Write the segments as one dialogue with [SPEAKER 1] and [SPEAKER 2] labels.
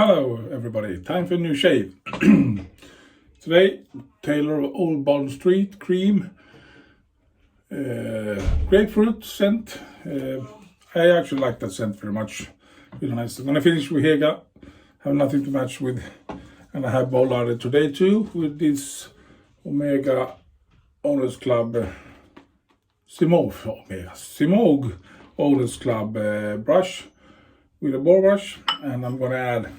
[SPEAKER 1] Hello everybody, time for a new shave. Today, Taylor Old Bond Street Cream grapefruit scent. I actually like that scent very much. Really nice. I'm gonna finish with HEGA. Have nothing to match with, and I have bollarded today too with this Omega Owners Club Semogue Owners Club brush with a boar brush, and I'm gonna add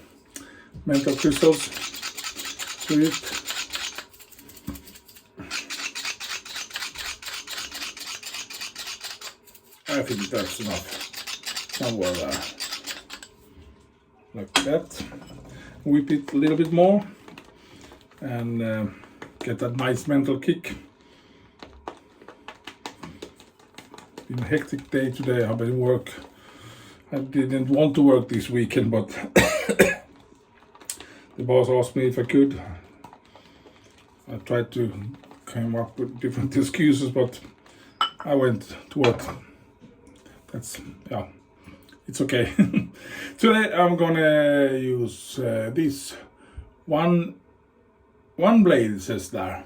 [SPEAKER 1] menthol crystals to it. I think that's enough. Somewhere there. Like that. Whip it a little bit more and get that nice menthol kick. Been a hectic day today. I've been work. I didn't want to work this weekend, but the boss asked me if I could. I tried to come up with different excuses, but I went to work. It's okay. Today I'm gonna use this OneBlade, it says there.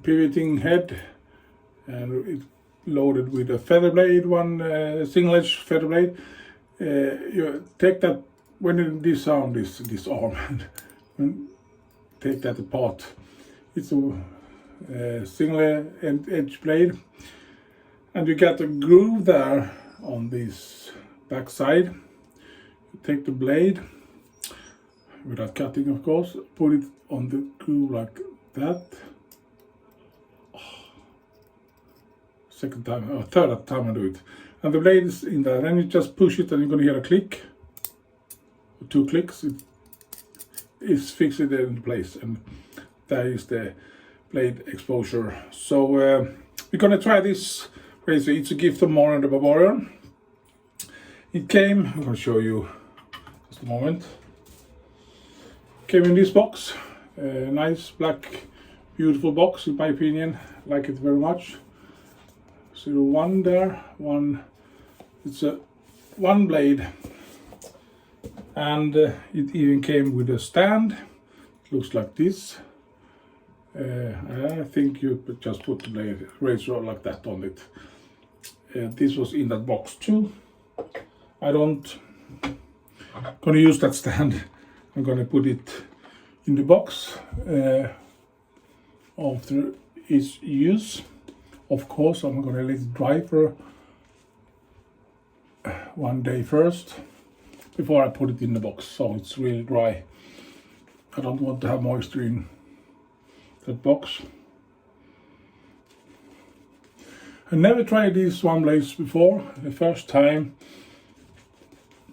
[SPEAKER 1] Pivoting head, and it's loaded with a feather blade, one single edge feather blade. You take that when you disarm this arm and take that apart. It's a single edge blade, and you got a groove there on this back side. You take the blade without cutting, of course, put it on the groove like that. Second time, or third time I do it, and the blade is in there. Then you just push it, and you're gonna hear a click, 2 clicks. It is fixed in place, and that is the blade exposure. So we're gonna try this razor. It's a gift from Marion the Barbarian. It came. I'm gonna show you just a moment. Came in this box, a nice black, beautiful box. In my opinion, like it very much. So one there, one. It's a OneBlade, and it even came with a stand. It looks like this. I think you just put the blade razor like that on it. This was in that box too. I don't gonna use that stand. I'm gonna put it in the box after its use. Of course, I'm gonna let it dry for 1 day first before I put it in the box, so it's really dry. I don't want to have moisture in that box. I never tried these OneBlades before. The first time,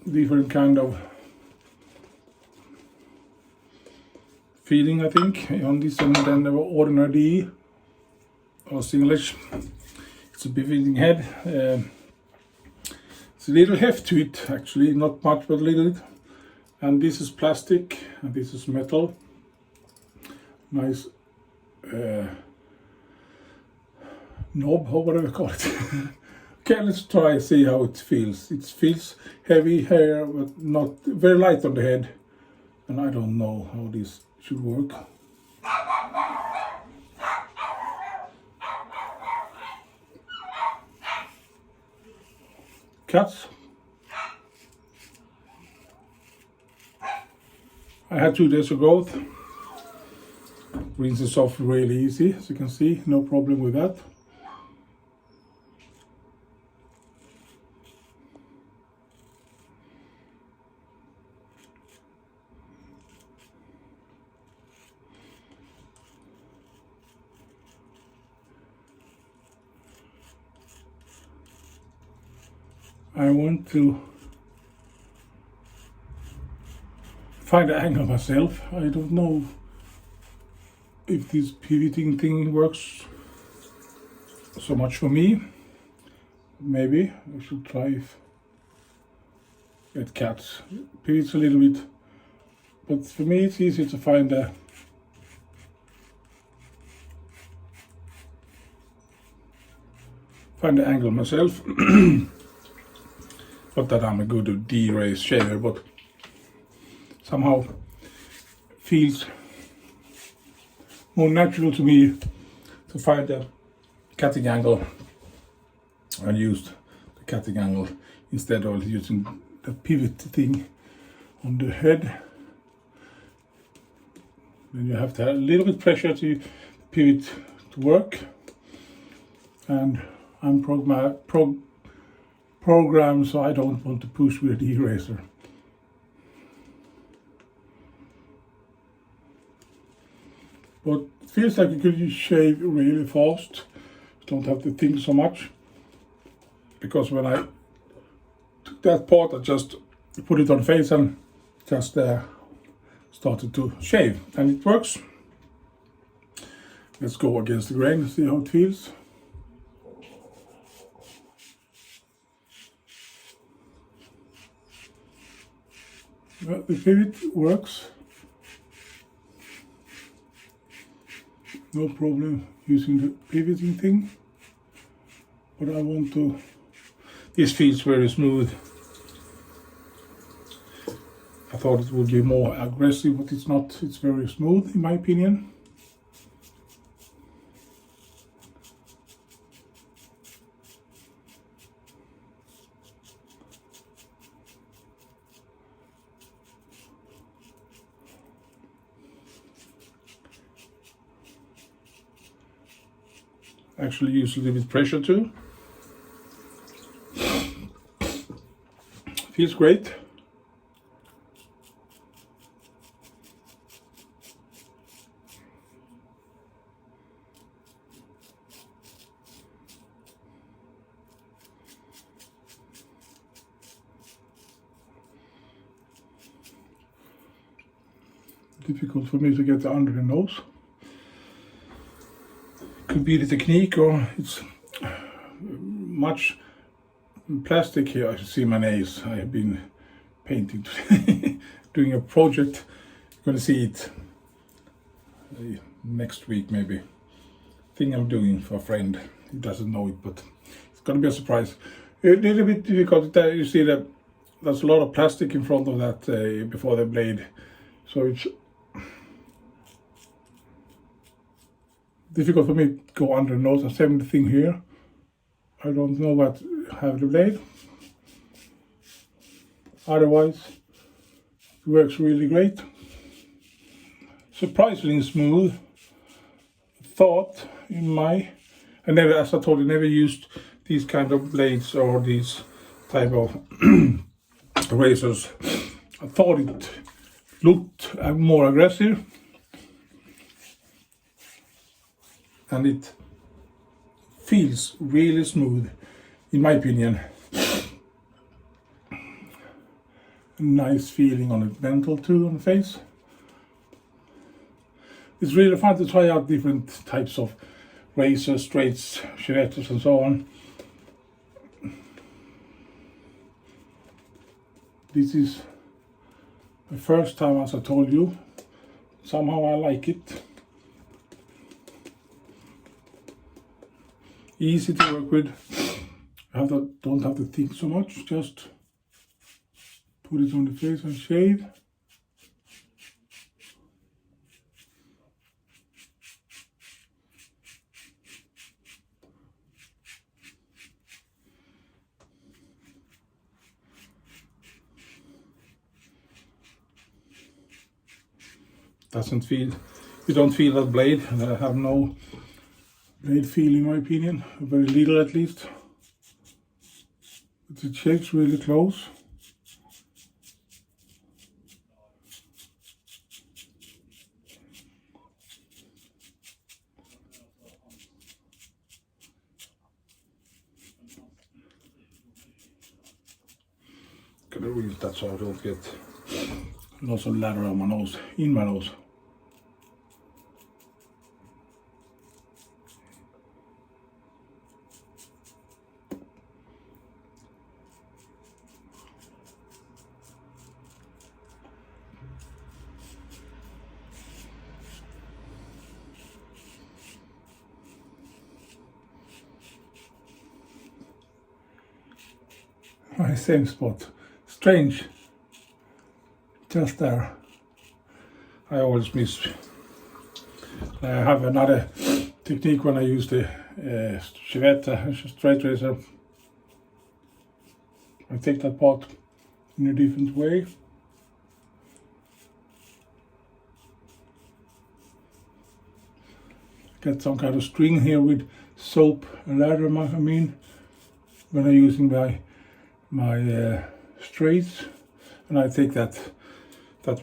[SPEAKER 1] different kind of feeling, I think, on this, and then the ordinary D or English. It's a pivoting head. It's a little heft to it, actually, not much, but a little. And this is plastic, and this is metal. Nice knob, or whatever you call it. Okay, let's try see how it feels. It feels heavy here, but not very light on the head. And I don't know how this should work. Cats. I had 2 days of growth. Rinses off really easy, as you can see, no problem with that. I want to find the angle myself. I don't know if this pivoting thing works so much for me. Maybe I should try if it cuts. Pivots a little bit, but for me it's easy to find the angle myself. Not that I'm a good de-race shaver, but somehow feels more natural to me to find the cutting angle and use the cutting angle instead of using the pivot thing on the head. Then you have to have a little bit pressure to pivot to work, and I'm programmed so I don't want to push with the eraser. But it feels like you could shave really fast. You don't have to think so much, because when I took that part, I just put it on face and just started to shave, and it works. Let's go against the grain and see how it feels. Well, the pivot works. No problem using the pivoting thing, but I want to. This feels very smooth. I thought it would be more aggressive, but it's not. It's very smooth in my opinion. Actually use a little bit pressure too. Feels great. Difficult for me to get under the nose. Could be the technique, or it's much plastic here. I see my nails. I have been painting today, doing a project. You're gonna see it next week maybe. Thing I'm doing for a friend. He doesn't know it, but it's gonna be a surprise. A little bit difficult. You see that there's a lot of plastic in front of that before the blade, so it's difficult for me to go under the nose and same thing here. I don't know what have the blade. Otherwise, it works really great. Surprisingly smooth. Thought in my, I never, as I told you, never used these kind of blades or these type of razors. I thought it looked more aggressive. And it feels really smooth, in my opinion. A nice feeling on the dental too, on the face. It's really fun to try out different types of razors, straights, chinettes and so on. This is the first time, as I told you. Somehow I like it. Easy to work with. Don't have to think so much. Just put it on the face and shave. Doesn't feel. You don't feel that blade. I have no blade feel in my opinion, very little at least. But it shaves really close. Gonna use that so I don't get lots of lather on my nose, in my nose. my same spot. Strange. Just there. I always miss. I have another technique when I use the straight razor. I take that part in a different way. Get some kind of string here with soap and lather, I mean, when I'm using my straights, and I take that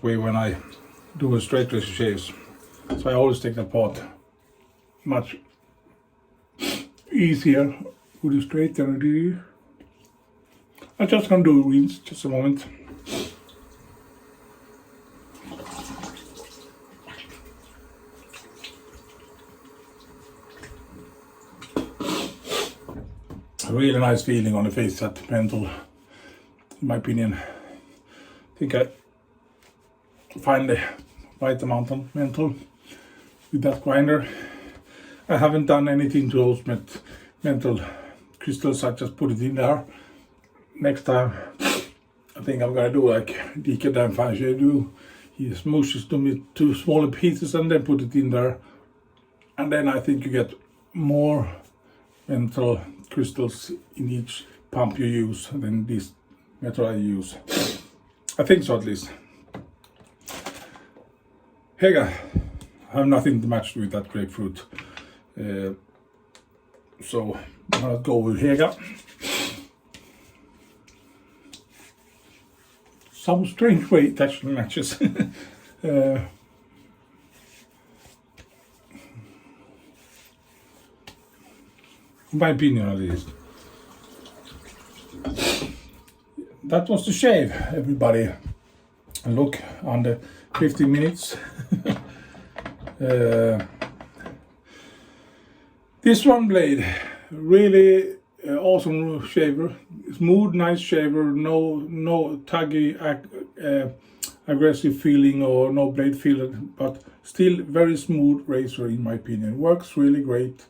[SPEAKER 1] way when I do a straight razor shaves. So I always take that part much easier with a straight than I do. I'm just gonna do a rinse, just a moment. A really nice feeling on the face, that menthol, in my opinion. I think I find the right amount of menthol with that grinder. I haven't done anything to those menthol crystals, I just put it in there. Next time I think I'm gonna do like DK DamnFineShave do. He smooshes them with 2 smaller pieces and then put it in there. And then I think you get more menthol crystals in each pump you use than this method I use. I think so, at least. HEGA, I have nothing to match with that grapefruit. So I'm gonna go with HEGA. Some strange way it actually matches. In my opinion, at least. That was the shave, everybody. Look, under 15 minutes. This OneBlade, really awesome shaver. Smooth, nice shaver. No tuggy, aggressive feeling or no blade feel, but still very smooth razor in my opinion. Works really great.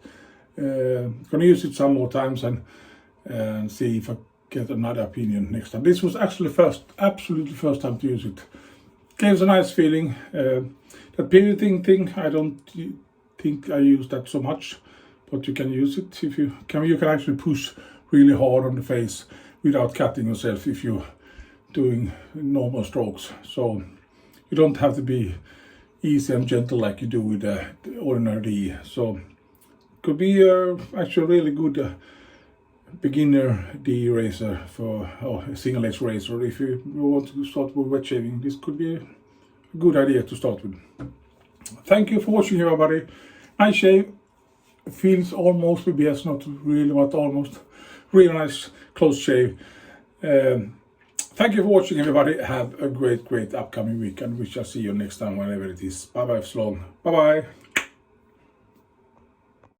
[SPEAKER 1] Gonna use it some more times and see if I get another opinion next time. This was actually absolutely first time to use it. Gives a nice feeling. That pivoting thing, I don't think I use that so much, but you can use it if you can. You can actually push really hard on the face without cutting yourself if you're doing normal strokes. So you don't have to be easy and gentle like you do with the ordinary D. So could be actually really good beginner D razor for a single edge razor. If you want to start with wet shaving, this could be a good idea to start with. Thank you for watching, everybody. Nice shave. Feels almost BBS, not really, but almost. Really nice close shave. Thank you for watching, everybody. Have a great upcoming week, and we shall see you next time, whenever it is. Bye bye, so long. Bye bye.